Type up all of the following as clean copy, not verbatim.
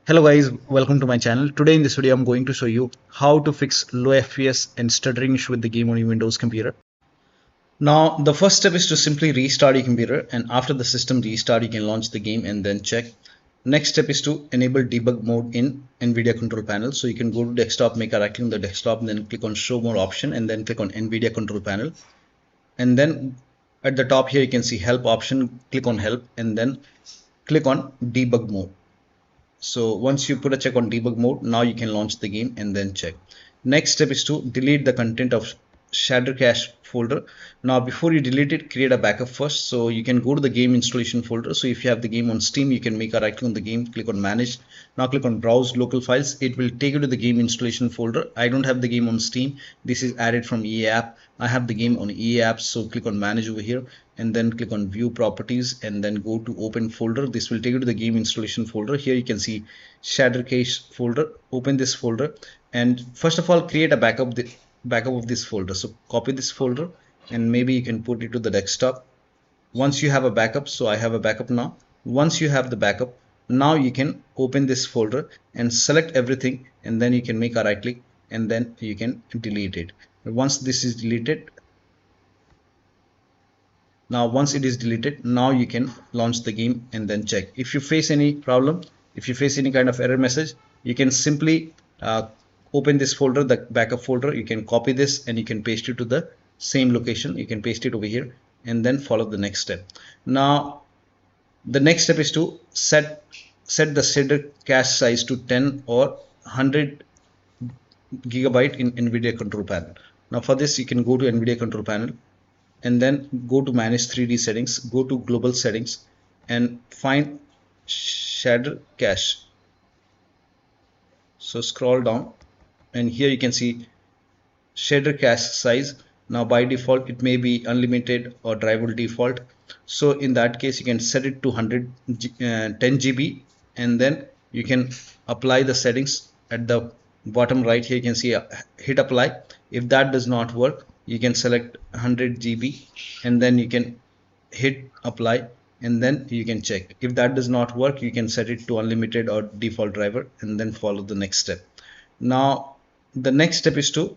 Hello guys, welcome to my channel. Today in this video I'm going to show you how to fix low FPS and stuttering issue with the game on your Windows computer. Now the first step is to simply restart your computer, and after the system restart you can launch the game and then check. Next step is to enable debug mode in Nvidia Control panel. So you can go to desktop, make a right click on the desktop, and then click on show more option and then click on Nvidia Control panel. And then at the top here you can see help option, click on help and then click on debug mode. So once you put a check on debug mode, now you can launch the game and then check. Next step is to delete the content of shader cache folder. Now before you delete it, create a backup first. So you can go to the game installation folder. So if you have the game on Steam, you can make a right click on the game, click on manage. Now click on browse local files. It will take you to the game installation folder. I don't have the game on Steam. This is added from EA app. I have the game on EA apps. So click on manage over here and then click on view properties and then go to open folder. This will take you to the game installation folder. Here you can see shader cache folder. Open this folder and first of all create a backup of this folder. So copy this folder and maybe you can put it to the desktop. Once you have a backup, so I have a backup now. Once you have the backup, now you can open this folder and select everything and then you can make a right click and then you can delete it. Once this is deleted, once it is deleted, now you can launch the game and then check. If you face any problem, if you face any kind of error message, you can simply open this folder, the backup folder. You can copy this and you can paste it to the same location. You can paste it over here and then follow the next step. Now the next step is to set the shader cache size to 10 or 100 gigabyte in Nvidia Control panel. Now for this you can go to Nvidia Control panel and then go to manage 3D settings, go to global settings and find shader cache. So scroll down and here you can see shader cache size. Now by default it may be unlimited or driver default. So in that case you can set it to 10 GB and then you can apply the settings. At the bottom right here you can see hit apply. If that does not work, you can select 100 GB and then you can hit apply and then you can check. If that does not work, you can set it to unlimited or default driver and then follow the next step. Now the next step is to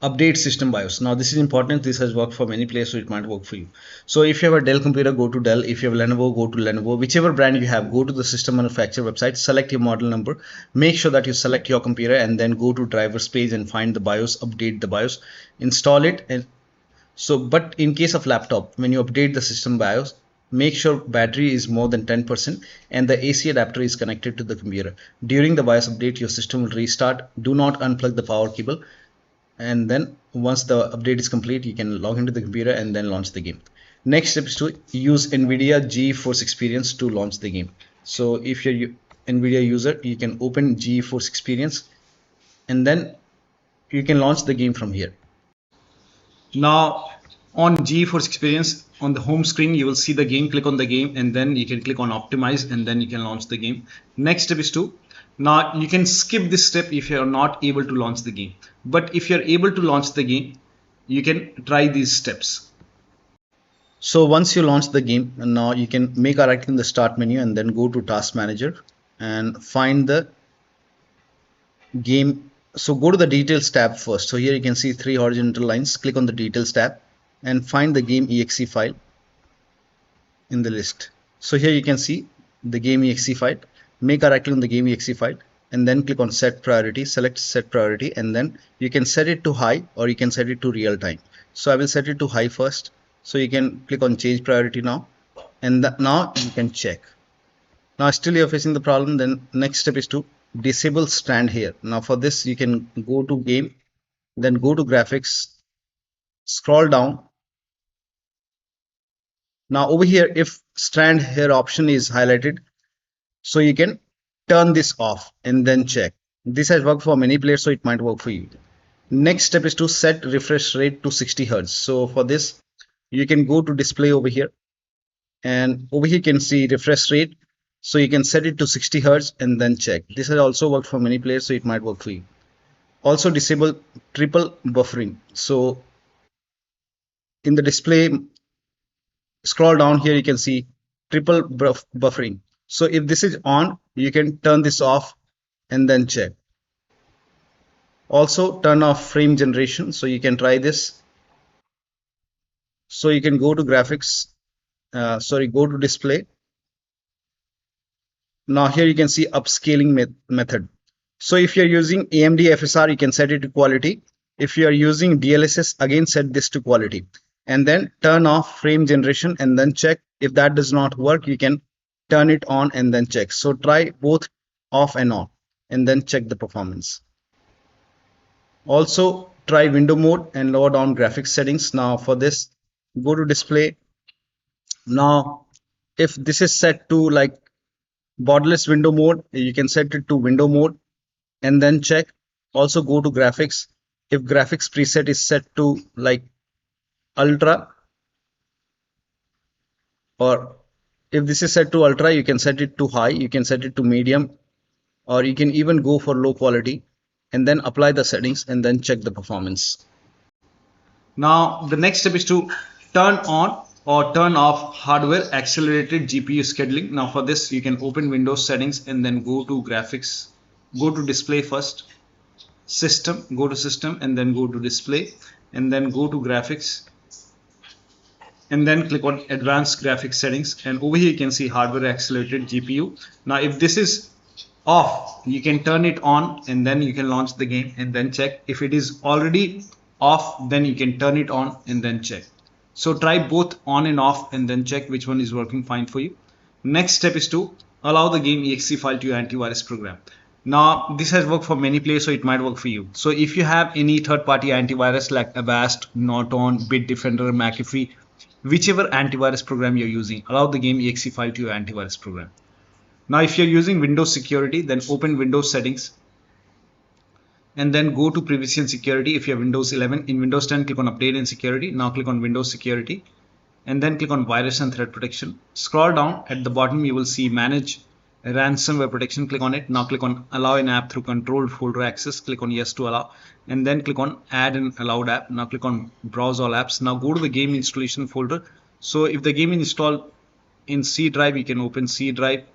update system BIOS. Now this is important. This has worked for many players, so it might work for you. So if you have a Dell computer, go to Dell. If you have Lenovo, go to Lenovo. Whichever brand you have, go to the system manufacturer website, select your model number, make sure that you select your computer and then go to drivers page and find the BIOS, update the BIOS, install it. And so but in case of laptop, when you update the system BIOS, make sure battery is more than 10% and the AC adapter is connected to the computer. During the BIOS update, your system will restart. Do not unplug the power cable. And then once the update is complete, you can log into the computer and then launch the game. Next step is to use Nvidia GeForce Experience to launch the game. So if you're Nvidia user, you can open GeForce Experience and then you can launch the game from here. Now on GeForce Experience, on the home screen you will see the game. Click on the game and then you can click on optimize and then you can launch the game. Next step is to, now you can skip this step if you are not able to launch the game, but if you are able to launch the game, you can try these steps. So once you launch the game, now you can make a right click in the start menu and then go to task manager and find the game. So go to the details tab first. So here you can see 3 horizontal lines. Click on the details tab and find the game exe file in the list. So here you can see the game exe file. Make a right click on the game exe file and then click on set priority, select set priority and then you can set it to high or you can set it to real time. So I will set it to high first. So you can click on change priority now and now you can check. Now still you're facing the problem, then next step is to disable strand here. Now for this you can go to game, then go to graphics, scroll down. Now over here if strand here option is highlighted, so you can turn this off and then check. This has worked for many players, so it might work for you. Next step is to set refresh rate to 60 Hz. So for this you can go to display over here and over here you can see refresh rate. So you can set it to 60 Hz and then check. This has also worked for many players, so it might work for you. Also disable triple buffering. So in the display, scroll down here, you can see triple buffering. So if this is on, you can turn this off and then check. Also turn off frame generation, so you can try this. So you can go to graphics, go to display. Now here you can see upscaling method. So if you're using AMD FSR, you can set it to quality. If you are using DLSS, again set this to quality. And then turn off frame generation and then check. If that does not work, you can turn it on and then check. So try both off and on and then check the performance. Also try window mode and lower down graphics settings. Now for this, go to display. Now if this is set to like borderless window mode, you can set it to window mode and then check. Also go to graphics. If graphics preset is set to like ultra, or if this is set to ultra, you can set it to high, you can set it to medium, or you can even go for low quality and then apply the settings and then check the performance. Now the next step is to turn on or turn off hardware accelerated GPU scheduling. Now for this, you can open Windows settings and then go to graphics, go to display first, system, go to system and then go to display and then go to graphics and then click on advanced graphics settings, and over here you can see hardware accelerated GPU. Now if this is off, you can turn it on and then you can launch the game and then check. If it is already off, then you can turn it on and then check. So try both on and off and then check which one is working fine for you. Next step is to allow the game exe file to your antivirus program. Now this has worked for many players, so it might work for you. So if you have any third-party antivirus like Avast, Norton, Bitdefender, McAfee, whichever antivirus program you're using, allow the game exe file to your antivirus program. Now if you're using Windows security, then open Windows settings and then go to privacy and security. If you have Windows 11, in Windows 10 click on update and security. Now click on Windows security and then click on virus and threat protection. Scroll down, at the bottom you will see manage ransomware protection. Click on it. Now click on allow an app through controlled folder access. Click on yes to allow and then click on add an allowed app. Now click on browse all apps. Now go to the game installation folder. So if the game is installed in C drive, you can open C drive.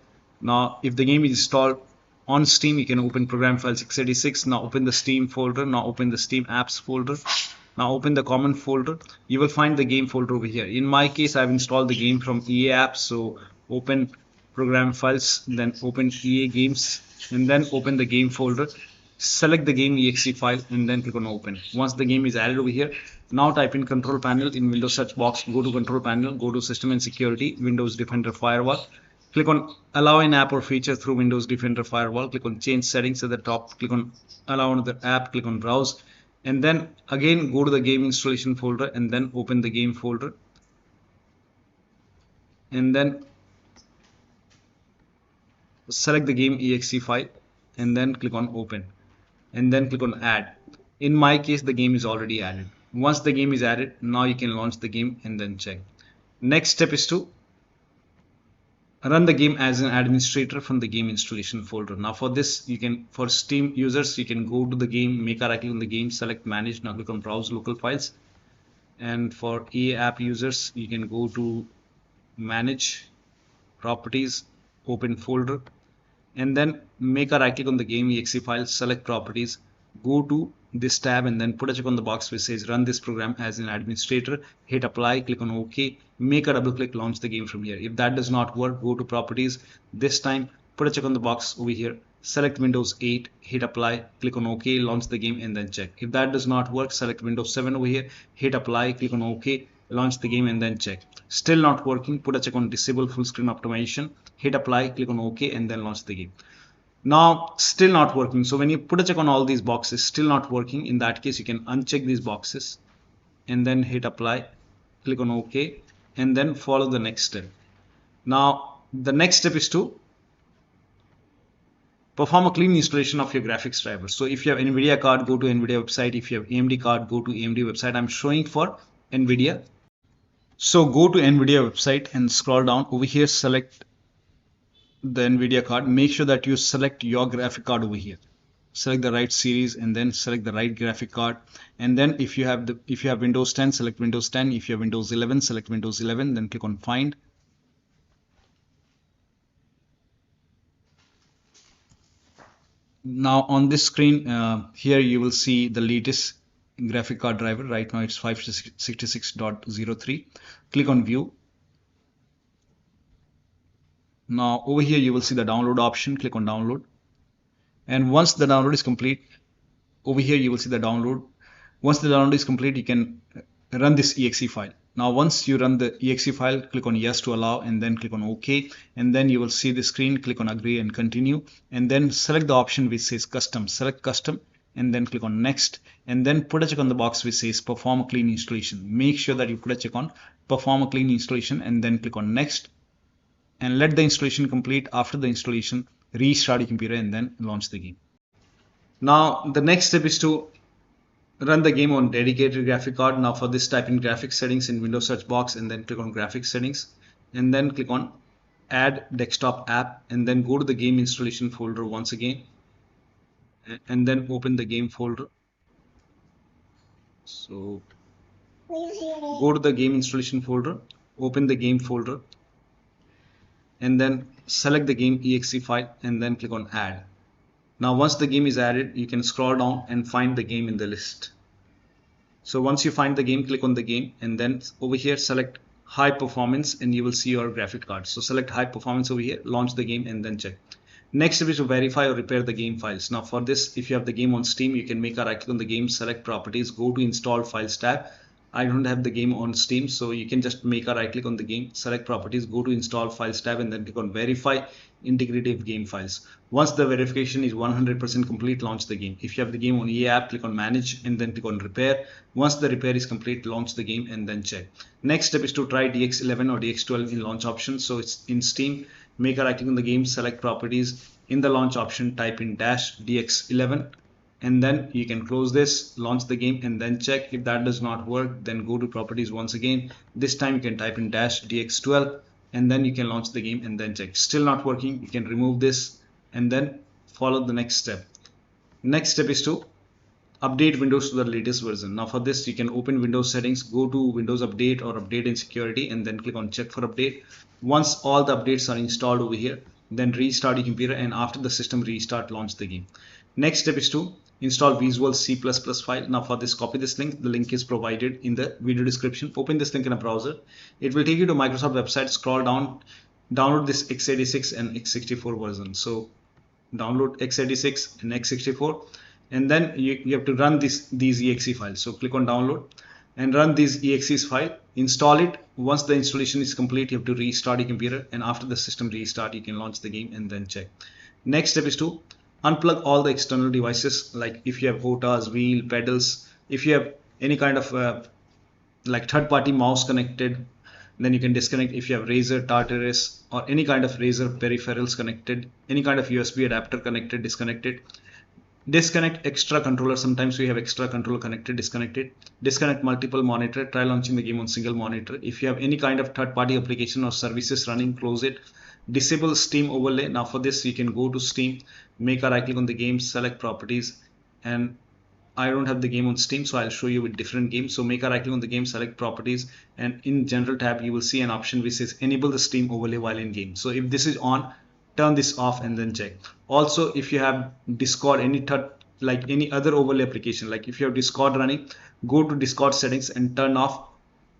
Now if the game is installed on Steam, you can open program file 686. Now open the Steam folder. Now open the Steam apps folder. Now open the common folder. You will find the game folder over here. In my case, I've installed the game from EA apps. So open program files, then open EA games and then open the game folder. Select the game exe file and then click on open. Once the game is added over here, now type in control panel in Windows search box. Go to control panel, go to system and security, Windows Defender Firewall. Click on allow an app or feature through Windows Defender Firewall. Click on change settings at the top. Click on allow another app. Click on browse and then again go to the game installation folder and then open the game folder and then select the game exe file and then click on open and then click on add. In my case, the game is already added. Once the game is added, now you can launch the game and then check. Next step is to run the game as an administrator from the game installation folder. Now for this, you can, for Steam users, you can go to the game, make a right click on the game, select manage. Now click on browse local files. And for EA app users, you can go to manage, properties, open folder and then make a right click on the game exe file, select properties, go to this tab and then put a check on the box which says run this program as an administrator, hit apply, click on OK, make a double click, launch the game from here. If that does not work, go to properties, this time put a check on the box over here, select Windows 8, hit apply, click on OK, launch the game and then check. If that does not work, select Windows 7 over here, hit apply, click on OK, launch the game and then check. Still not working, put a check on disable full screen optimization, hit apply, click on OK and then launch the game. Now still not working. So when you put a check on all these boxes, still not working, in that case you can uncheck these boxes and then hit apply, click on OK and then follow the next step. Now the next step is to perform a clean installation of your graphics driver. So if you have Nvidia card, go to Nvidia website. If you have AMD card, go to AMD website. I'm showing for Nvidia. So go to Nvidia website and scroll down over here, select the Nvidia card. Make sure that you select your graphic card over here. Select the right series and then select the right graphic card. And then if you have Windows 10, select Windows 10. If you have Windows 11, select Windows 11. Then click on find. Now on this screen, here you will see the latest graphic card driver. Right now it's 566.03. Click on view. Now over here you will see the download option. Click on download, and once the download is complete, over here you will see the download. Once the download is complete, you can run this exe file. Now once you run the exe file, click on yes to allow, and then click on OK, and then you will see the screen. Click on agree and continue, and then select the option which says custom. Select custom, and then click on next, and then put a check on the box which says perform a clean installation. Make sure that you put a check on perform a clean installation, and then click on next, and let the installation complete. After the installation, restart your computer and then launch the game. Now the next step is to run the game on dedicated graphic card. Now for this, type in graphics settings in Windows search box, and then click on graphics settings, and then click on add desktop app, and then go to the game installation folder once again, and then open the game folder. So go to the game installation folder, open the game folder, and then select the game exe file, and then click on add. Now once the game is added, you can scroll down and find the game in the list. So once you find the game, click on the game, and then over here select high performance, and you will see your graphic card. So select high performance over here, launch the game, and then check. Next step is to verify or repair the game files. Now for this, if you have the game on Steam, you can make a right click on the game, select properties, go to install files tab. I don't have the game on Steam, so you can just make a right click on the game, select properties, go to install files tab, and then click on verify integrative game files. Once the verification is 100% complete, launch the game. If you have the game on EA app, click on manage, and then click on repair. Once the repair is complete, launch the game and then check. Next step is to try DX11 or DX12 in launch option. So it's in Steam, make a right click on the game, select properties, in the launch option type in -DX11, and then you can close this, launch the game, and then check. If that does not work, then go to properties once again. This time you can type in -DX12, and then you can launch the game and then check. Still not working, you can remove this and then follow the next step. Next step is to update Windows to the latest version. Now for this, you can open Windows settings, go to Windows Update or Update in Security, and then click on check for update. Once all the updates are installed over here, then restart your computer, and after the system restart, launch the game. Next step is to install Visual C++ file. Now for this, copy this link. The link is provided in the video description. Open this link in a browser. It will take you to Microsoft website. Scroll down, download this x86 and x64 version. So download x86 and x64, and then you have to run these exe files. So click on download and run these exe file, install it. Once the installation is complete, you have to restart your computer, and after the system restart, you can launch the game and then check. Next step is to unplug all the external devices, like if you have OTAs, wheel, pedals, if you have any kind of like third-party mouse connected, then you can disconnect. If you have Razer, Tartarus, or any kind of Razer peripherals connected, any kind of USB adapter connected, disconnect it. Disconnect extra controller. Sometimes we have extra controller connected, disconnect it. Disconnect multiple monitor. Try launching the game on single monitor. If you have any kind of third-party application or services running, close it. Disable Steam overlay. Now for this, you can go to Steam, make a right click on the game, select properties, and I don't have the game on Steam, so I'll show you with different games. So make a right click on the game, select properties, and in general tab you will see an option which says enable the Steam overlay while in game. So if this is on, turn this off and then check. Also, if you have Discord, any other overlay application, like if you have Discord running, go to Discord settings and turn off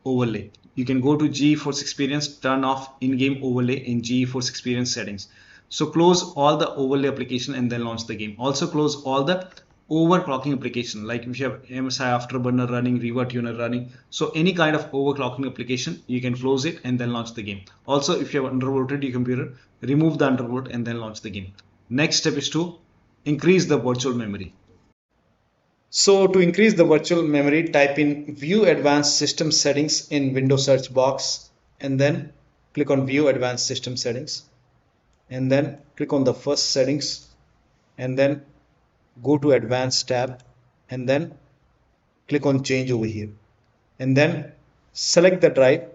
overlay. You can go to GeForce Experience, turn off in-game overlay in GeForce Experience settings. So close all the overlay application and then launch the game. Also close all the overclocking application, like if you have MSI Afterburner running, RivaTuner running, so any kind of overclocking application, you can close it and then launch the game. Also, if you have undervolted your computer, remove the undervolt and then launch the game. Next step is to increase the virtual memory. So to increase the virtual memory, type in View Advanced System Settings in Windows search box, and then click on View Advanced System Settings, and then click on the first settings, and then go to Advanced tab, and then click on Change over here, and then select the drive.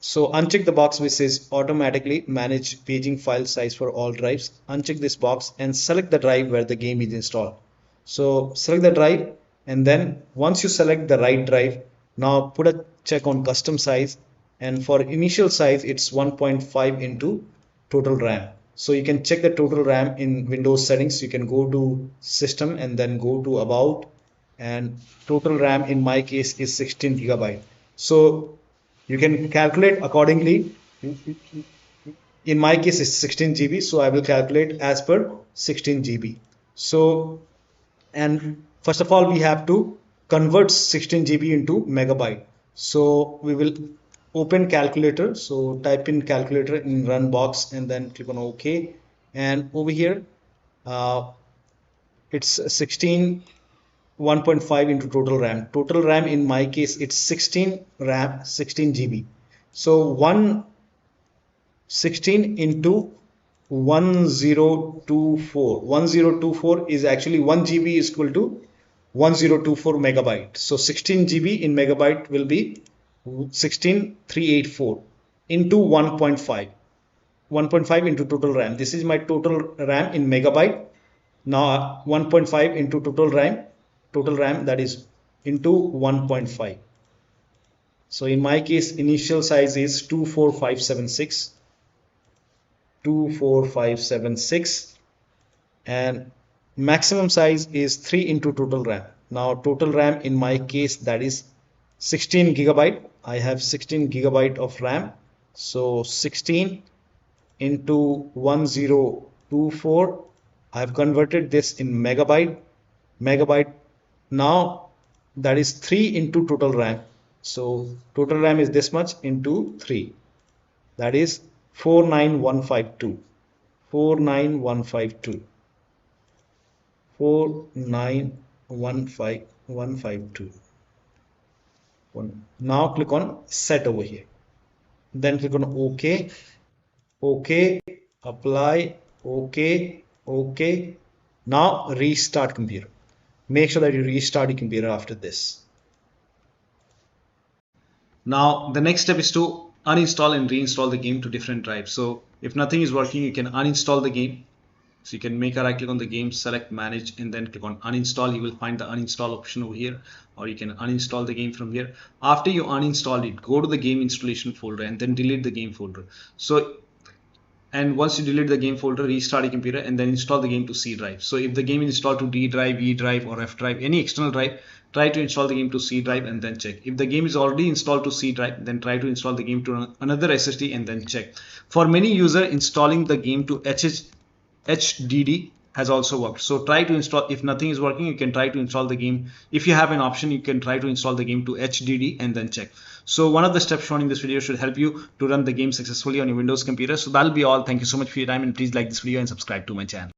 So uncheck the box which says automatically manage paging file size for all drives. Uncheck this box and select the drive where the game is installed. So select the drive, and then once you select the right drive, now put a check on custom size, and for initial size it's 1.5 into total RAM. So you can check the total RAM in Windows settings. You can go to system and then go to about, and total RAM in my case is 16 gigabyte. So you can calculate accordingly. In my case it's 16 GB, so I will calculate as per 16 GB. So, and first of all we have to convert 16 GB into megabyte. So we will open calculator, so type in calculator in run box and then click on OK, and over here it's 16 1.5 into total RAM. Total RAM in my case it's 16 RAM 16 GB. So 116 into 1024 is actually 1 GB is equal to 1024 megabyte. So 16 GB in megabyte will be 16384 into 1.5 into total RAM. This is my total RAM in megabyte. Now 1.5 into total RAM, that is into 1.5. so in my case initial size is 24576 and maximum size is 3 into total RAM. Now total RAM in my case, that is 16 gigabyte. I have 16 gigabyte of RAM, so 16 into 1024, I have converted this in megabyte. Now that is 3 into total RAM. So total RAM is this much into 3, that is 49152. 4915152. Now click on set over here, then click on OK, apply, OK. Now restart computer. Make sure that you restart your computer after this. Now the next step is to uninstall and reinstall the game to different drives. So if nothing is working, you can uninstall the game. So you can make a right click on the game, select manage, and then click on uninstall. You will find the uninstall option over here, or you can uninstall the game from here. After you uninstall it, go to the game installation folder and then delete the game folder. So, and once you delete the game folder, restart your computer and then install the game to C drive. So if the game is installed to D drive, E drive, or F drive, any external drive, try to install the game to C drive and then check. If the game is already installed to C drive, then try to install the game to another SSD and then check. For many users, installing the game to HDD has also worked. So try to install. If nothing is working, you can try to install the game. If you have an option, you can try to install the game to HDD and then check. So one of the steps shown in this video should help you to run the game successfully on your Windows computer. So that'll be all. Thank you so much for your time, and please like this video and subscribe to my channel.